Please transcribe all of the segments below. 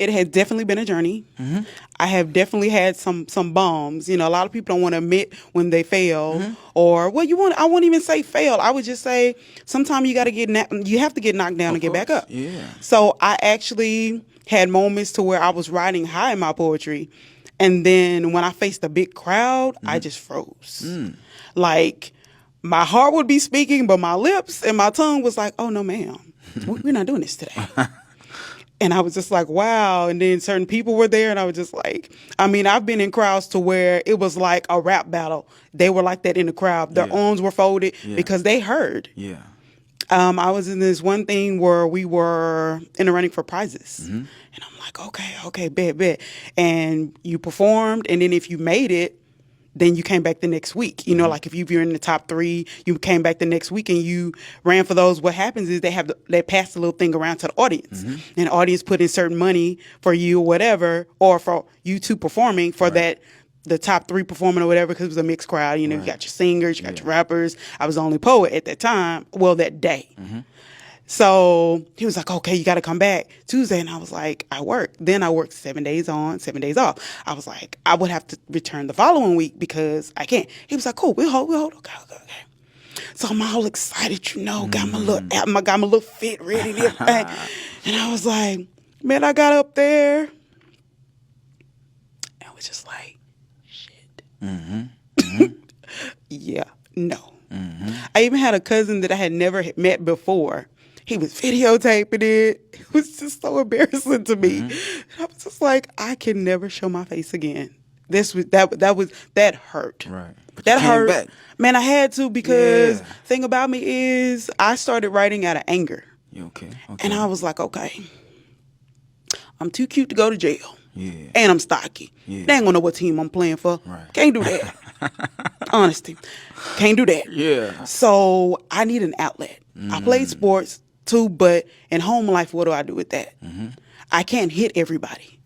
it has definitely been a journey. Mm-hmm. I have definitely had some bums. You know, a lot of people don't want to admit when they fail, Mm-hmm. or I won't even say fail. I would just say sometimes you got to you have to get knocked down Of to get back course. up. Yeah. So I actually had moments to where I was riding high in my poetry, and then when I faced a big crowd, I just froze. Like my heart would be speaking, but my lips and my tongue was like, "Oh no, ma'am, we're not doing this today." And I was just like, wow. And then certain people were there, and I was just like, I mean, I've been in crowds to where it was like a rap battle. They were like that in the crowd. Their Yeah. arms were folded Yeah. because they heard. Yeah. I was in this one thing where we were in the running for prizes. And I'm like, okay, bet. And you performed, and then if you made it, then you came back the next week. You know, like if you're in the top 3, you came back the next week and you ran for those. What happens is they pass the little thing around to the audience, and the audience put in certain money for you or whatever, or for you two performing for the top 3 performing or whatever, because it was a mixed crowd. You know, you got your singers, you got your rappers. I was the only poet at that time. Well, that day. So he was like, okay, you got to come back Tuesday. And I was like, I work. Then I worked 7 days on, 7 days off. I was like, I would have to return the following week because I can't. He was like, cool, we'll hold. Okay. So I'm all excited, you know, got my little fit ready and everything. And I was like, man, I got up there and was just like, shit. Yeah, no. I even had a cousin that I had never met before. He was videotaping it. It was just so embarrassing to me. And I was just like, I can never show my face again. That hurt. Right. But That you came hurt. back. Man, I had to, because Yeah. thing about me is I started writing out of anger. You okay? And I was like, okay, I'm too cute to go to jail. Yeah. And I'm stocky. Yeah. They ain't gonna know what team I'm playing for. Right. Can't do that. Honesty. Can't do that. Yeah. So I need an outlet. I played sports too, but in home life, what do I do with that? I can't hit everybody.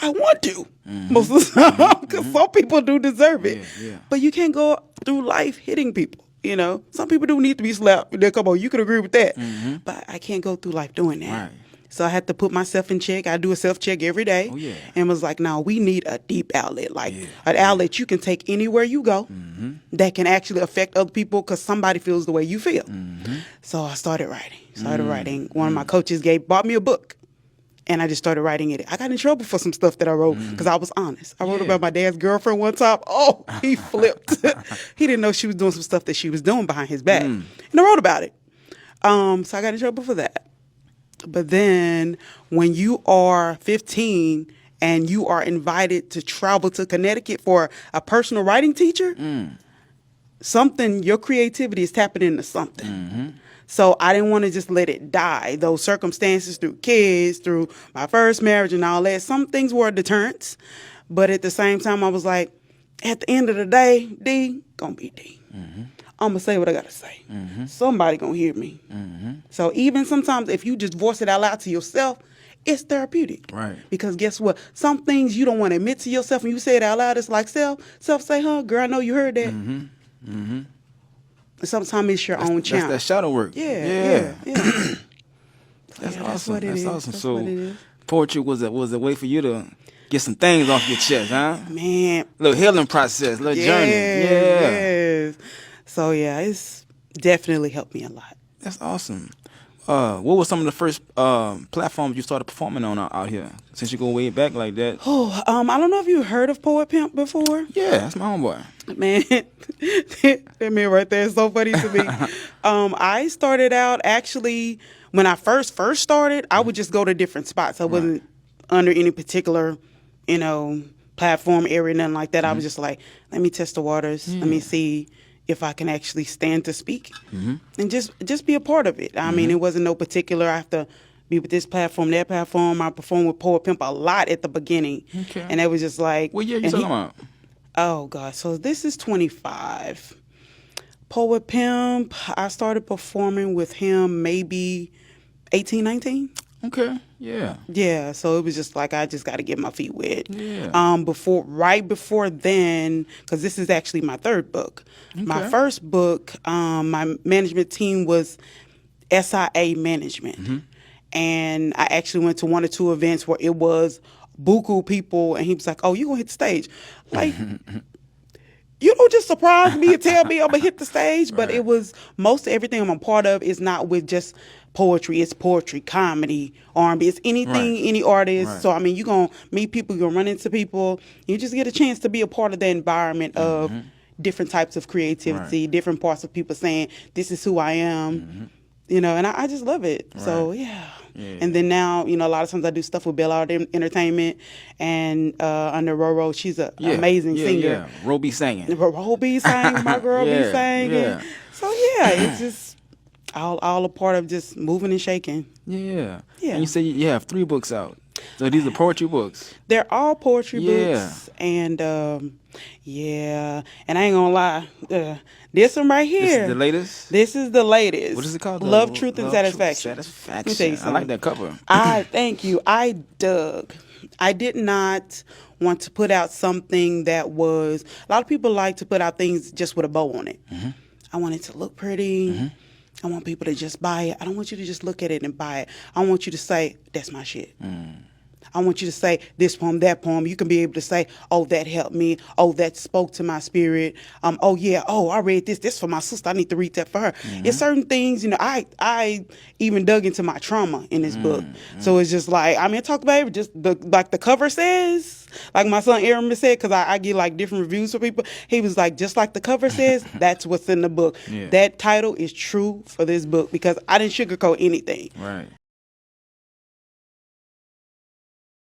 I want to most of the time, because some people do deserve it. Yeah. But you can't go through life hitting people. You know, some people do need to be slapped. Come on, you can agree with that. But I can't go through life doing that. Right. So I had to put myself in check. I do a self-check every day. Oh, yeah. And was like, no, we need a deep outlet. Like an outlet you can take anywhere you go that can actually affect other people because somebody feels the way you feel. So I started writing. One of my coaches bought me a book. And I just started writing it. I got in trouble for some stuff that I wrote because I was honest. I wrote about my dad's girlfriend one time. Oh, he flipped. He didn't know she was doing some stuff that she was doing behind his back. And I wrote about it. So I got in trouble for that. But then when you are 15 and you are invited to travel to Connecticut for a personal writing teacher, your creativity is tapping into something. So I didn't want to just let it die. Those circumstances through kids, through my first marriage and all that, some things were deterrents. But at the same time, I was like, at the end of the day, D, gonna be D. I'm going to say what I got to say. Somebody going to hear me. So even sometimes if you just voice it out loud to yourself, it's therapeutic. Right. Because guess what? Some things you don't want to admit to yourself, and you say it out loud, it's like self say, huh, girl, I know you heard that. Sometimes it's your own challenge. That's that shadow work. Yeah. That's Yeah, awesome. what it That's is. awesome. That's So what it is. poetry was a way for you to get some things off your chest, huh? Man. Little healing process, little journey. Yeah. Yes. So, yeah, it's definitely helped me a lot. That's awesome. What were some of the first platforms you started performing on out here? Since you go way back like that. Oh, I don't know if you heard of Poet Pimp before. Yeah, that's my homeboy. Man, that man right there is so funny to me. I started out actually when I first started. I would just go to different spots. I wasn't under any particular, platform area, nothing like that. I was just like, let me test the waters. Let me see if I can actually stand to speak and just be a part of it. I mean, it wasn't no particular. I have to be with this platform, that platform. I performed with Poet Pimp a lot at the beginning, and it was just like, What year you talking about? Oh, God. So this is 25. Poet Pimp, I started performing with him maybe 18, 19. Okay, yeah. Yeah, so it was just like I just got to get my feet wet. Yeah. Right before then, because this is actually my third book. My first book, my management team was SIA Management. and I actually went to one or two events where it was buku people, and he was like, "Oh, you gonna hit the stage?" Like, you don't just surprise me and tell me I'm gonna hit the stage. But it was most of everything I'm a part of is not with just poetry. It's poetry, comedy, R&B. It's anything, any artist. Right. So I mean, you're gonna meet people, you're gonna run into people. You just get a chance to be a part of the environment of different types of creativity, different parts of people saying, "This is who I am." You know, and I just love it. So yeah. And then now, you know, a lot of times I do stuff with Bell Out Entertainment and under Roro. She's an amazing singer. Yeah, Roby singing. Ro be singing, my girl be singing. Yeah. So yeah, it's just all a part of just moving and shaking. Yeah. Yeah. And you say you have 3 books out. So these are poetry books. They're all poetry books. And and I ain't gonna lie, this one right here. This is the latest? This is the latest. What is it called? Love, Truth, and Satisfaction. Satisfaction. Let me tell you I like that cover. Thank you. I did not want to put out something that was, a lot of people like to put out things just with a bow on it. I want it to look pretty. I want people to just buy it. I don't want you to just look at it and buy it. I want you to say, that's my shit. I want you to say this poem, that poem. You can be able to say, oh, that helped me. Oh, that spoke to my spirit. Oh, yeah. Oh, I read this. This for my sister. I need to read that for her. It's certain things, you know, I even dug into my trauma in this book. So it's just like, I mean, talk about it, just like the cover says, like my son Aaron said, because I get like different reviews from people. He was like, just like the cover says, that's what's in the book. That title is true for this book because I didn't sugarcoat anything. Right.